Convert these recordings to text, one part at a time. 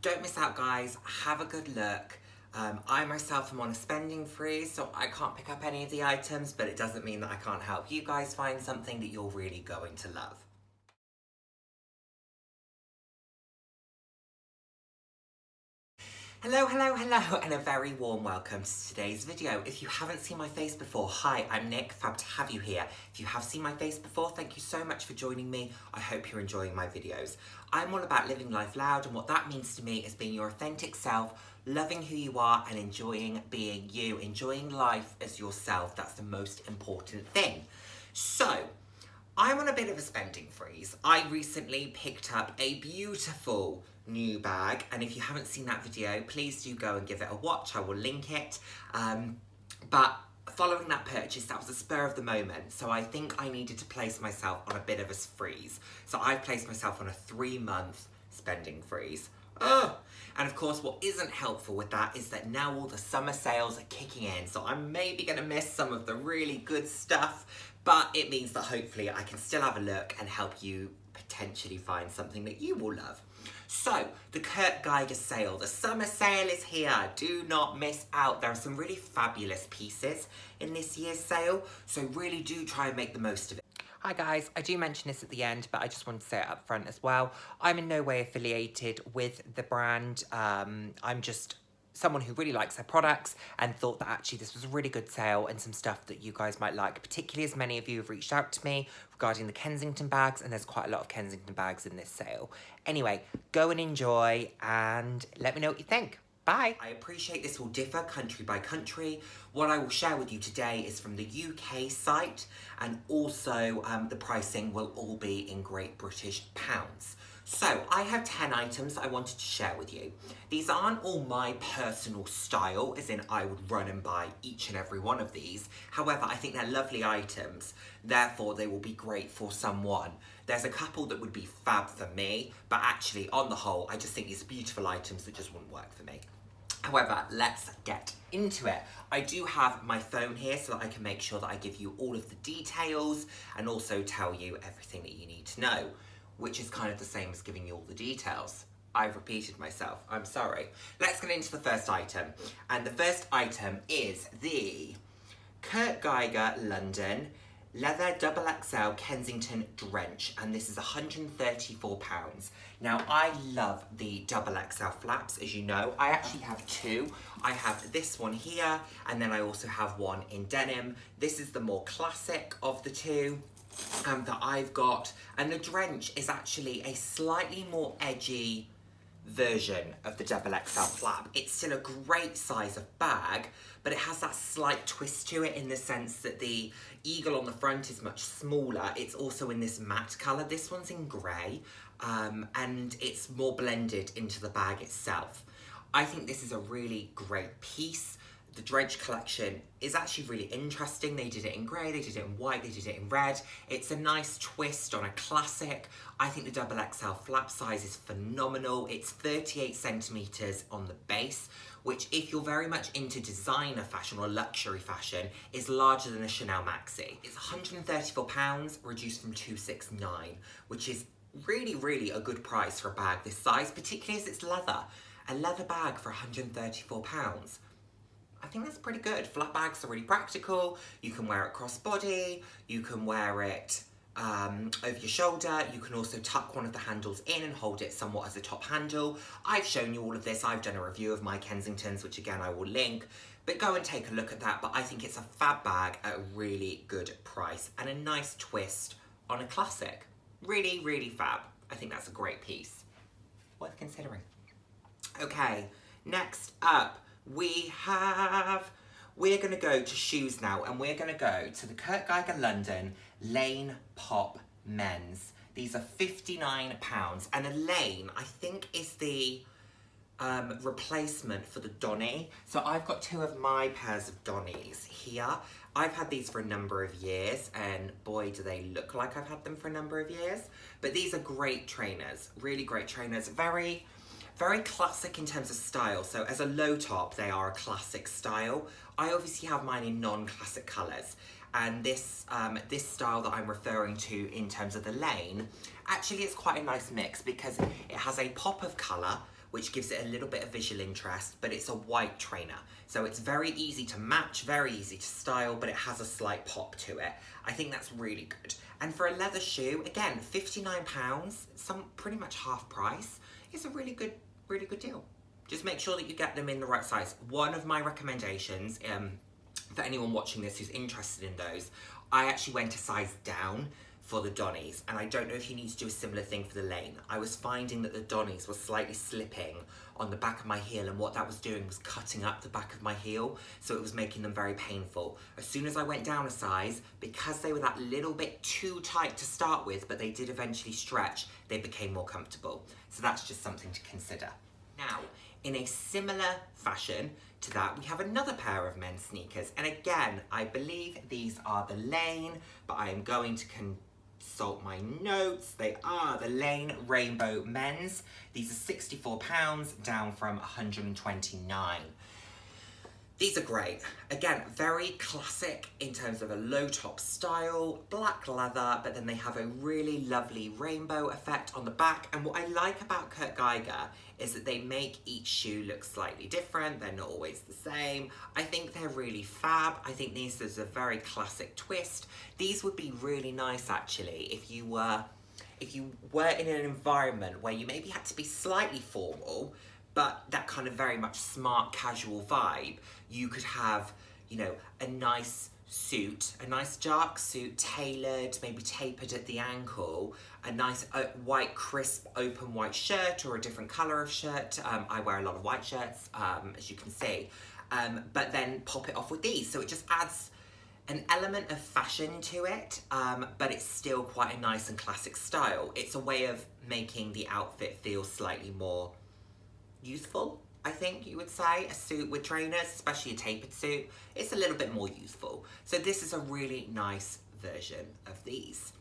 Don't miss out, guys. Have a good look. I myself am on a spending freeze, so I can't pick up any of the items, but it doesn't mean that I can't help you guys find something that you're really going to love. Hello, and a very warm welcome to today's video. If you haven't seen my face before, hi, I'm Nick, fab to have you here. If you have seen my face before, thank you so much for joining me. I hope you're enjoying my videos. I'm all about living life loud, and what that means to me is being your authentic self, loving who you are, and enjoying being you, enjoying life as yourself. That's the most important thing. So, I'm on a bit of a spending freeze. I recently picked up a beautiful new bag, and if you haven't seen that video, please do go and give it a watch. I will link it. But following that purchase, that was a spur of the moment, so I think I needed to place myself on a bit of a freeze. So I've placed myself on a 3-month spending freeze. Ugh. And of course, what isn't helpful with that is that now all the summer sales are kicking in, so I'm maybe going to miss some of the really good stuff, but it means that hopefully I can still have a look and help you potentially find something that you will love. So, the Kurt Geiger sale, the summer sale is here. Do not miss out. There are some really fabulous pieces in this year's sale, so really do try and make the most of it. Hi guys, I do mention this at the end, but I just want to say it up front as well. I'm in no way affiliated with the brand. I'm just someone who really likes their products and thought that actually this was a really good sale and some stuff that you guys might like, particularly as many of you have reached out to me regarding the Kensington bags, and there's quite a lot of Kensington bags in this sale. Anyway, go and enjoy and let me know what you think. Bye. I appreciate this will differ country by country. What I will share with you today is from the UK site, and also the pricing will all be in Great British pounds. So, I have 10 items I wanted to share with you. These aren't all my personal style, as in I would run and buy each and every one of these. However, I think they're lovely items, therefore they will be great for someone. There's a couple that would be fab for me, but actually, on the whole, I just think these are beautiful items that just wouldn't work for me. However, let's get into it. I do have my phone here so that I can make sure that I give you all of the details and also tell you everything that you need to know, which is kind of the same as giving you all the details. I've repeated myself, I'm sorry. Let's get into the first item. And the first item is the Kurt Geiger London Leather XXL Kensington Drench, and this is £134. Now, I love the XXL flaps, as you know. I actually have two. I have this one here, and then I also have one in denim. This is the more classic of the two that I've got, and the Drench is actually a slightly more edgy version of the XXL flap. It's still a great size of bag, but it has that slight twist to it in the sense that the eagle on the front is much smaller. It's also in this matte colour. This one's in grey, and it's more blended into the bag itself. I think this is a really great piece. The Drench collection is actually really interesting. They did it in grey, they did it in white, they did it in red. It's a nice twist on a classic. I think the XXL flap size is phenomenal. It's 38 centimetres on the base, which if you're very much into designer fashion or luxury fashion, is larger than a Chanel Maxi. It's £134, reduced from £269, which is really, really a good price for a bag this size, particularly as it's leather. A leather bag for £134. I think that's pretty good. Flat bags are really practical. You can wear it crossbody, you can wear it over your shoulder. You can also tuck one of the handles in and hold it somewhat as a top handle. I've shown you all of this. I've done a review of my Kensingtons, which again I will link, but go and take a look at that. But I think it's a fab bag at a really good price and a nice twist on a classic. Really, really fab. I think that's a great piece. Worth considering. Okay, next up, we're going to go to shoes now, and we're going to go to the Kurt Geiger London Lane Pop Men's. These are £59, and a Lane, I think, is the replacement for the Donny. So I've got two of my pairs of Donnies here. I've had these for a number of years, and boy, do they look like I've had them for a number of years. But these are great trainers, really great trainers. Very classic in terms of style. So as a low top, they are a classic style. I obviously have mine in non-classic colours. And this style that I'm referring to in terms of the Lane, actually it's quite a nice mix because it has a pop of colour which gives it a little bit of visual interest, but it's a white trainer. So it's very easy to match, very easy to style, but it has a slight pop to it. I think that's really good. And for a leather shoe, again, £59, some pretty much half price, is a really good deal. Just make sure that you get them in the right size. One of my recommendations, for anyone watching this who's interested in those, I actually went a size down for the Donnies, and I don't know if you need to do a similar thing for the Lane. I was finding that the Donnies were slightly slipping on the back of my heel, and what that was doing was cutting up the back of my heel, so it was making them very painful. As soon as I went down a size, because they were that little bit too tight to start with, but they did eventually stretch, they became more comfortable. So that's just something to consider. Now, in a similar fashion to that, we have another pair of men's sneakers. And again, I believe these are the Lane, but I am going to consult my notes. They are the Lane Rainbow Men's. These are £64, down from £129. These are great. Again, very classic in terms of a low top style, black leather, but then they have a really lovely rainbow effect on the back. And what I like about Kurt Geiger is that they make each shoe look slightly different. They're not always the same. I think they're really fab. I think this is a very classic twist. These would be really nice actually if you were in an environment where you maybe had to be slightly formal, but that kind of very much smart casual vibe. You could have, you know, a nice suit, a nice dark suit, tailored, maybe tapered at the ankle, a nice white crisp open white shirt or a different colour of shirt. I wear a lot of white shirts, as you can see, but then pop it off with these. So it just adds an element of fashion to it, but it's still quite a nice and classic style. It's a way of making the outfit feel slightly more youthful, I think you would say. A suit with trainers, especially a tapered suit, it's a little bit more youthful. So this is a really nice version of these.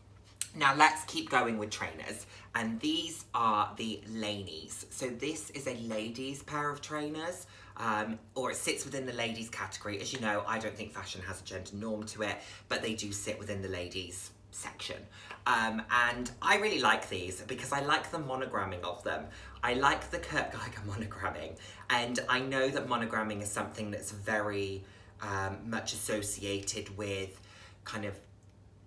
Now let's keep going with trainers, and these are the Lanies. So this is a ladies pair of trainers, or it sits within the ladies category. As you know, I don't think fashion has a gender norm to it, but they do sit within the ladies section. And I really like these because I like the monogramming of them. I like the Kurt Geiger monogramming, and I know that monogramming is something that's very much associated with kind of,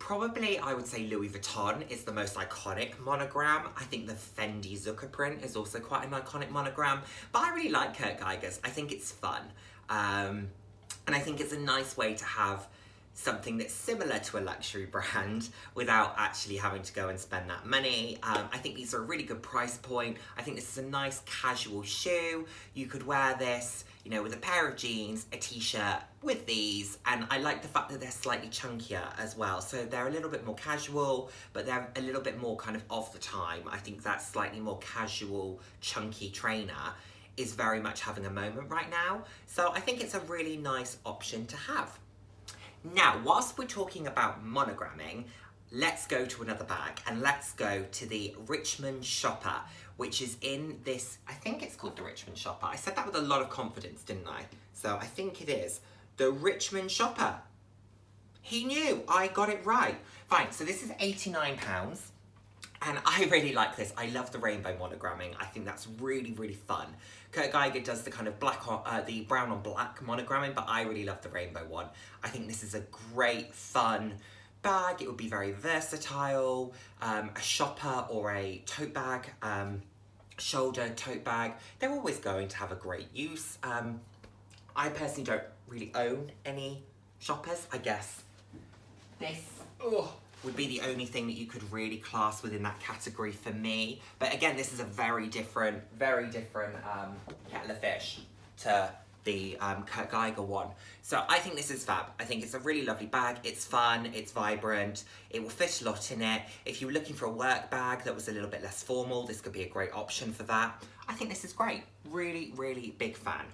probably I would say Louis Vuitton is the most iconic monogram. I think the Fendi Zucker print is also quite an iconic monogram, but I really like Kurt Geiger's. I think it's fun, and I think it's a nice way to have something that's similar to a luxury brand without actually having to go and spend that money. I think these are a really good price point. I think this is a nice casual shoe. You could wear this, you know, with a pair of jeans, a t-shirt with these, and I like the fact that they're slightly chunkier as well. So they're a little bit more casual, but they're a little bit more kind of the time. I think that slightly more casual, chunky trainer is very much having a moment right now. So I think it's a really nice option to have. Now, whilst we're talking about monogramming, let's go to another bag, and let's go to the Richmond Shopper, which is in this, I think it's called the Richmond Shopper. I said that with a lot of confidence, didn't I? So I think it is the Richmond Shopper. He knew, I got it right. Fine, so this is £89, and I really like this. I love the rainbow monogramming. I think that's really, really fun. Kurt Geiger does the kind of the brown on black monogramming, but I really love the rainbow one. I think this is a great, fun bag. It would be very versatile. A shopper or a tote bag, shoulder tote bag. They're always going to have a great use. I personally don't really own any shoppers. I guess this would be the only thing that you could really class within that category for me. But again, this is a very different kettle of fish to the Kurt Geiger one. So I think this is fab. I think it's a really lovely bag. It's fun, it's vibrant, it will fit a lot in it. If you were looking for a work bag that was a little bit less formal, this could be a great option for that. I think this is great. Really, really big fan.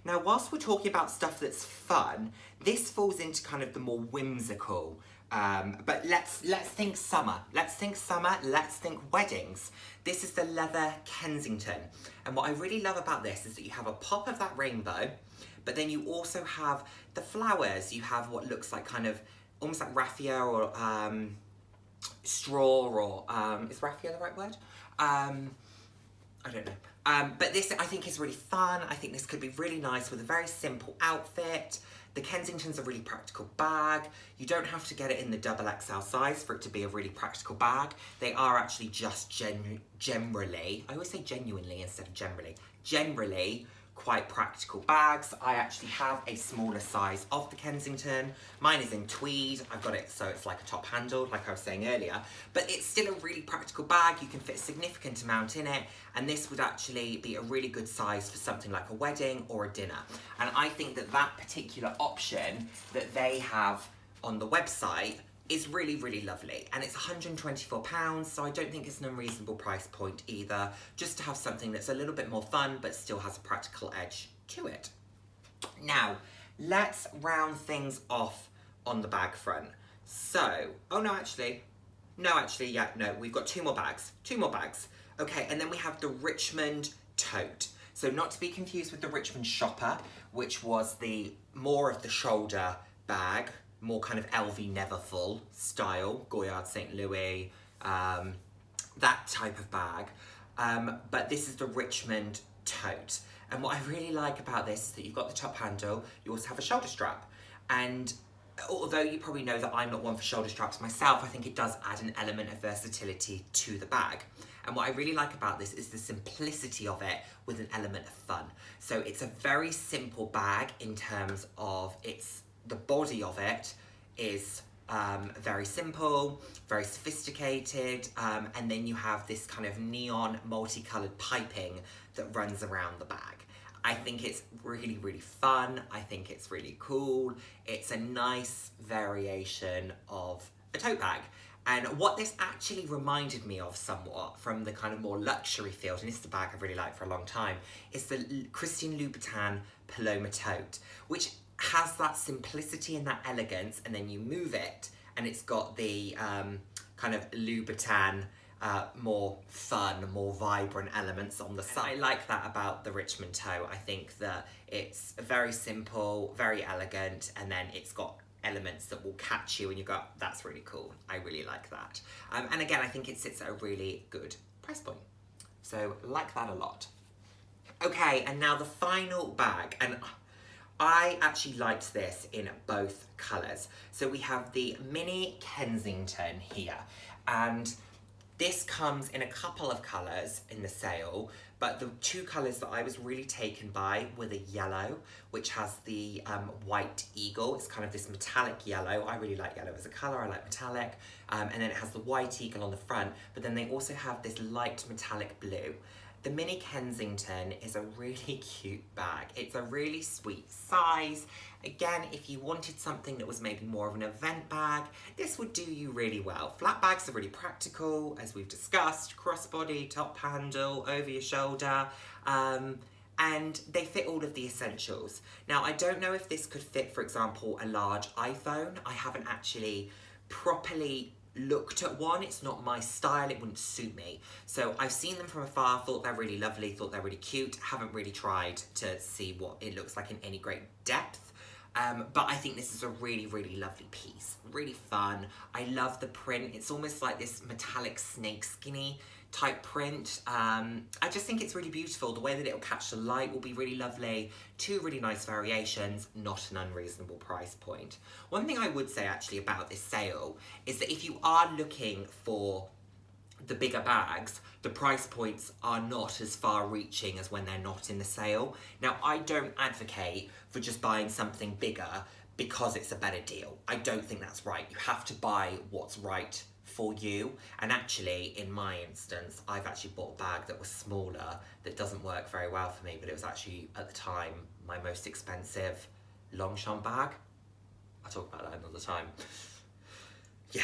Now, whilst we're talking about stuff that's fun, this falls into kind of the more whimsical. But let's think summer. Let's think summer. Let's think weddings. This is the leather Kensington. And what I really love about this is that you have a pop of that rainbow, but then you also have the flowers. You have what looks like kind of almost like raffia or straw, or is raffia the right word? I don't know. But this, I think, is really fun. I think this could be really nice with a very simple outfit. The Kensington's a really practical bag. You don't have to get it in the XXL size for it to be a really practical bag. They are actually just generally, I always say genuinely instead of generally quite practical bags. I actually have a smaller size of the Kensington. Mine is in tweed. I've got it so it's like a top handle, like I was saying earlier, but it's still a really practical bag. You can fit a significant amount in it, and this would actually be a really good size for something like a wedding or a dinner. And I think that that particular option that they have on the website is really, really lovely. And it's £124, so I don't think it's an unreasonable price point either, just to have something that's a little bit more fun, but still has a practical edge to it. Now, let's round things off on the bag front. So, we've got two more bags. Okay, and then we have the Richmond Tote. So not to be confused with the Richmond Shopper, which was the more of the shoulder bag, more kind of LV Neverfull style, Goyard St. Louis, that type of bag. But this is the Richmond Tote. And what I really like about this is that you've got the top handle, you also have a shoulder strap. And although you probably know that I'm not one for shoulder straps myself, I think it does add an element of versatility to the bag. And what I really like about this is the simplicity of it with an element of fun. So it's a very simple bag in terms of the body of it is very simple, very sophisticated, and then you have this kind of neon multicolored piping that runs around the bag. I think it's really, really fun. I think it's really cool. It's a nice variation of a tote bag. And what this actually reminded me of somewhat from the kind of more luxury field, and this is the bag I've really liked for a long time, is the Christian Louboutin Paloma Tote, which has that simplicity and that elegance, and then you move it and it's got the kind of Louboutin, more fun, more vibrant elements on the side. I like that about the Richmond Tote. I think that it's very simple, very elegant, and then it's got elements that will catch you and you go, that's really cool. I really like that. And again, I think it sits at a really good price point. So like that a lot. Okay, and now the final bag, and I actually liked this in both colours. So we have the Mini Kensington here, and this comes in a couple of colours in the sale, but the two colours that I was really taken by were the yellow, which has the white eagle. It's kind of this metallic yellow. I really like yellow as a colour, I like metallic. And then it has the white eagle on the front, but then they also have this light metallic blue. The Mini Kensington is a really cute bag. It's a really sweet size. Again, if you wanted something that was maybe more of an event bag, this would do you really well. Flat bags are really practical, as we've discussed, crossbody, top handle, over your shoulder, and they fit all of the essentials. Now, I don't know if this could fit, for example, a large iPhone. I haven't actually properly looked at one. It's not my style, it wouldn't suit me. So I've seen them from afar, thought they're really lovely, thought they're really cute, haven't really tried to see what it looks like in any great depth. But I think this is a really, really lovely piece, really fun. I love the print. It's almost like this metallic snake skinny type print. I just think it's really beautiful. The way that it'll catch the light will be really lovely. Two really nice variations, not an unreasonable price point. One thing I would say actually about this sale is that if you are looking for the bigger bags, the price points are not as far-reaching as when they're not in the sale. Now, I don't advocate for just buying something bigger because it's a better deal. I don't think that's right. You have to buy what's right for you. And actually, in my instance, I've actually bought a bag that was smaller that doesn't work very well for me, but it was actually, at the time, my most expensive Longchamp bag. I'll talk about that another time. Yeah.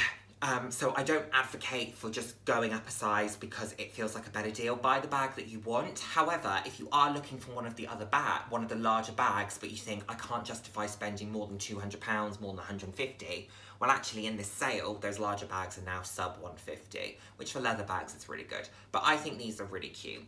So I don't advocate for just going up a size because it feels like a better deal. Buy the bag that you want. However, if you are looking for one of the larger bags, but you think, I can't justify spending more than £200, more than 150, well, actually, in this sale, those larger bags are now sub 150, which for leather bags, is really good. But I think these are really cute.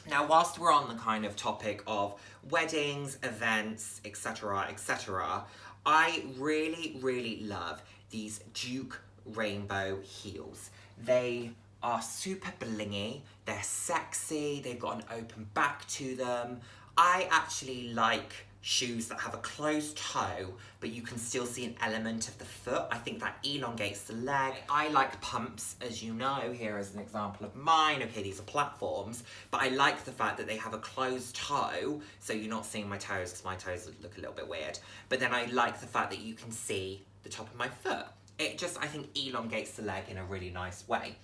Now, whilst we're on the kind of topic of weddings, events, etc., etc., I really, really love these Duke rainbow heels. They are super blingy, they're sexy, they've got an open back to them. I actually like shoes that have a closed toe, but you can still see an element of the foot. I think that elongates the leg. I like pumps, as you know, here is an example of mine. Okay, these are platforms, but I like the fact that they have a closed toe, so you're not seeing my toes, because my toes look a little bit weird. But then I like the fact that you can see the top of my foot. It just, I think, elongates the leg in a really nice way.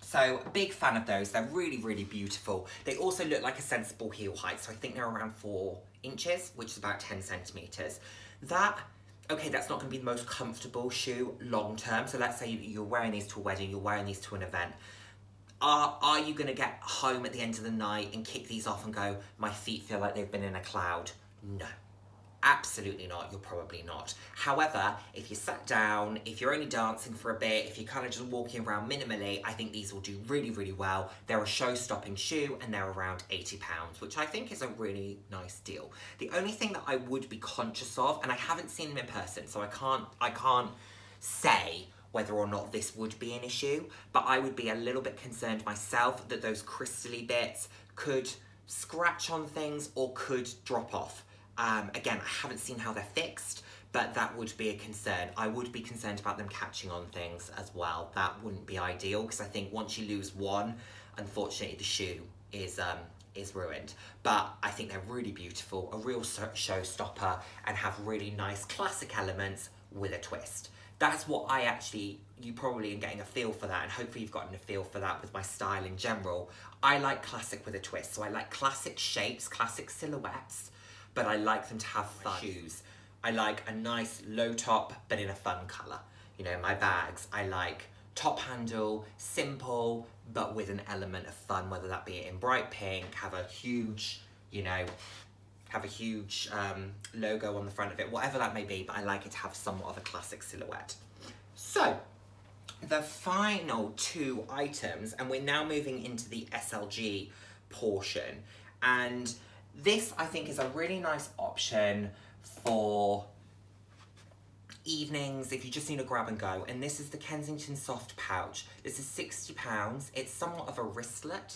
So, big fan of those. They're really, really beautiful. They also look like a sensible heel height, so I think they're around 4 inches, which is about 10 centimetres. Okay, that's not going to be the most comfortable shoe long term. So let's say you're wearing these to a wedding, you're wearing these to an event. Are you going to get home at the end of the night and kick these off and go, my feet feel like they've been in a cloud? No. Absolutely not, you're probably not. However, if you sat down, if you're only dancing for a bit, if you're kind of just walking around minimally, I think these will do really, really well. They're a show-stopping shoe and they're around £80, which I think is a really nice deal. The only thing that I would be conscious of, and I haven't seen them in person, so I can't say whether or not this would be an issue, but I would be a little bit concerned myself that those crystally bits could scratch on things or could drop off. Again, I haven't seen how they're fixed, but that would be a concern. I would be concerned about them catching on things as well. That wouldn't be ideal, because I think once you lose one, unfortunately the shoe is ruined. But I think they're really beautiful, a real showstopper, and have really nice classic elements with a twist. That's what you probably are getting a feel for that, and hopefully you've gotten a feel for that with my style in general. I like classic with a twist, so I like classic shapes, classic silhouettes, but I like them to have fun. Shoes, I like a nice low top, but in a fun colour. You know, my bags, I like top handle, simple, but with an element of fun, whether that be in bright pink, have a huge, logo on the front of it, whatever that may be, but I like it to have somewhat of a classic silhouette. So, the final 2 items, and we're now moving into the SLG portion, and this, I think, is a really nice option for evenings if you just need a grab and go. And this is the Kensington soft pouch. This is £60. It's somewhat of a wristlet.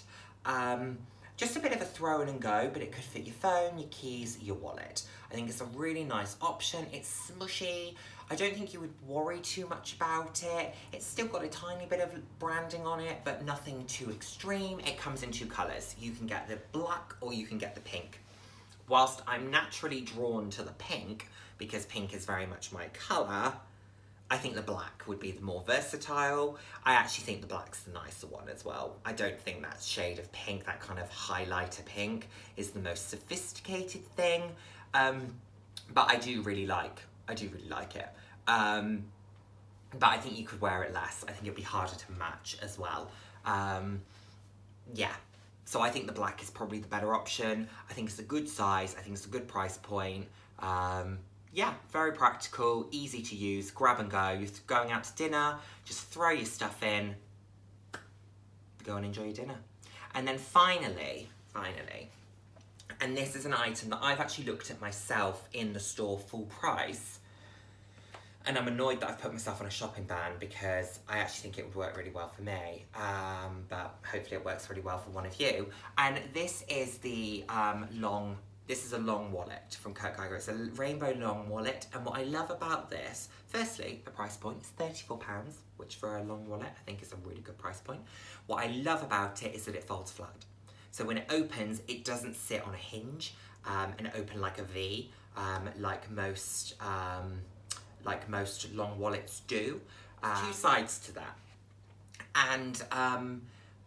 Just a bit of a throw in and go, but it could fit your phone, your keys, your wallet. I think it's a really nice option. It's smushy. I don't think you would worry too much about it. It's still got a tiny bit of branding on it, but nothing too extreme. It comes in 2 colours. You can get the black or you can get the pink. Whilst I'm naturally drawn to the pink, because pink is very much my colour, I think the black would be the more versatile. I actually think the black's the nicer one as well. I don't think that shade of pink, that kind of highlighter pink, is the most sophisticated thing. But I do really like it. But I think you could wear it less. I think it'd be harder to match as well. Yeah. So I think the black is probably the better option. I think it's a good size. I think it's a good price point. Yeah, very practical, easy to use, grab and go. You're going out to dinner, just throw your stuff in, go and enjoy your dinner. And then finally, and this is an item that I've actually looked at myself in the store full price, and I'm annoyed that I've put myself on a shopping ban because I actually think it would work really well for me, but hopefully it works really well for one of you. And this is the This is a long wallet from Kurt Geiger. It's a rainbow long wallet, and what I love about this, firstly, the price point is £34, which for a long wallet I think is a really good price point. What I love about it is that it folds flat. So when it opens, it doesn't sit on a hinge and open like a V, like most long wallets do. 2 sides to that. And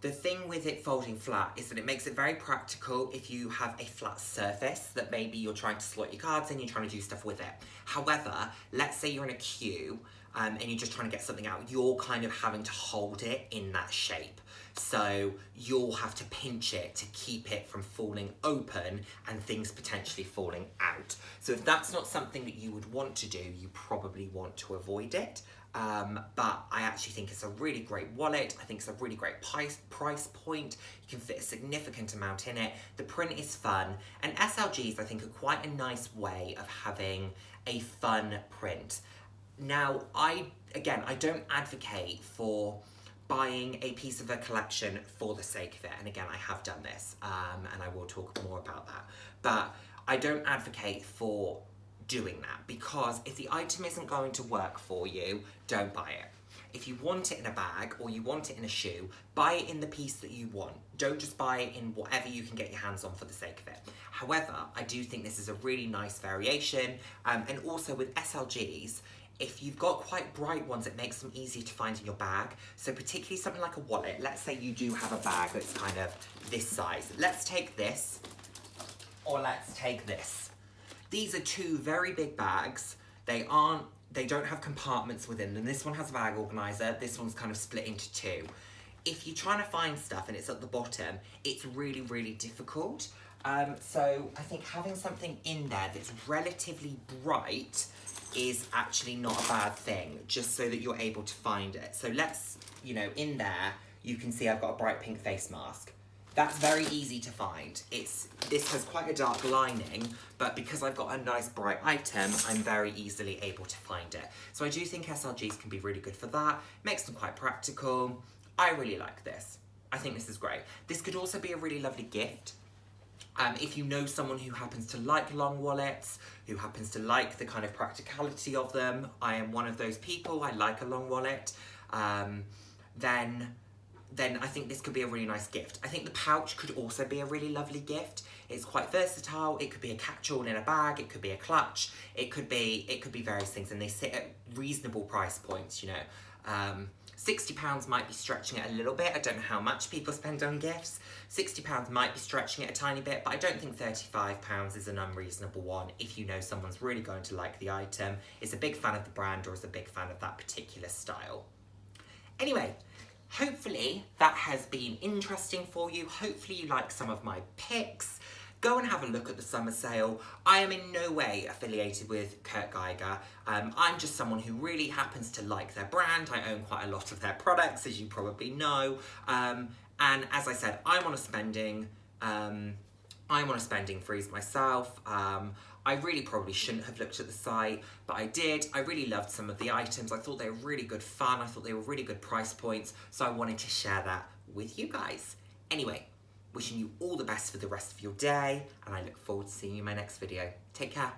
the thing with it folding flat is that it makes it very practical if you have a flat surface that maybe you're trying to slot your cards in, you're trying to do stuff with it. However, let's say you're in a queue and you're just trying to get something out, you're kind of having to hold it in that shape. So you'll have to pinch it to keep it from falling open and things potentially falling out. So if that's not something that you would want to do, you probably want to avoid it. But I actually think it's a really great wallet. I think it's a really great price point. You can fit a significant amount in it. The print is fun. And SLGs, I think, are quite a nice way of having a fun print. Now, I don't advocate for buying a piece of a collection for the sake of it. And again, I have done this, and I will talk more about that. But I don't advocate for doing that, because if the item isn't going to work for you, don't buy it. If you want it in a bag or you want it in a shoe, buy it in the piece that you want. Don't just buy it in whatever you can get your hands on for the sake of it. However, I do think this is a really nice variation, and also with SLGs, if you've got quite bright ones, it makes them easier to find in your bag. So particularly something like a wallet. Let's say you do have a bag that's kind of this size. Let's take this, or let's take this. These are two very big bags. They don't have compartments within them. This one has a bag organizer. This one's kind of split into two. If you're trying to find stuff and it's at the bottom, it's really, really difficult. So I think having something in there that's relatively bright is actually not a bad thing, just so that you're able to find it. So let's, in there, you can see I've got a bright pink face mask. That's very easy to find. This has quite a dark lining, but because I've got a nice bright item, I'm very easily able to find it. So I do think SLGs can be really good for that. Makes them quite practical. I really like this. I think this is great. This could also be a really lovely gift. If you know someone who happens to like long wallets, who happens to like the kind of practicality of them, I am one of those people, I like a long wallet, then I think this could be a really nice gift. I think the pouch could also be a really lovely gift. It's quite versatile. It could be a catch-all in a bag, it could be a clutch, it could be various things, and they sit at reasonable price points, £60 might be stretching it a little bit. I don't know how much people spend on gifts. £60 might be stretching it a tiny bit, but I don't think £35 is an unreasonable one if you know someone's really going to like the item, is a big fan of the brand, or is a big fan of that particular style. Anyway, hopefully that has been interesting for you. Hopefully you like some of my picks. Go and have a look at the summer sale. I am in no way affiliated with Kurt Geiger. I'm just someone who really happens to like their brand. I own quite a lot of their products, as you probably know. And as I said, I'm on a spending freeze myself. I really probably shouldn't have looked at the site, but I did. I really loved some of the items. I thought they were really good fun. I thought they were really good price points. So I wanted to share that with you guys. Anyway, wishing you all the best for the rest of your day, and I look forward to seeing you in my next video. Take care.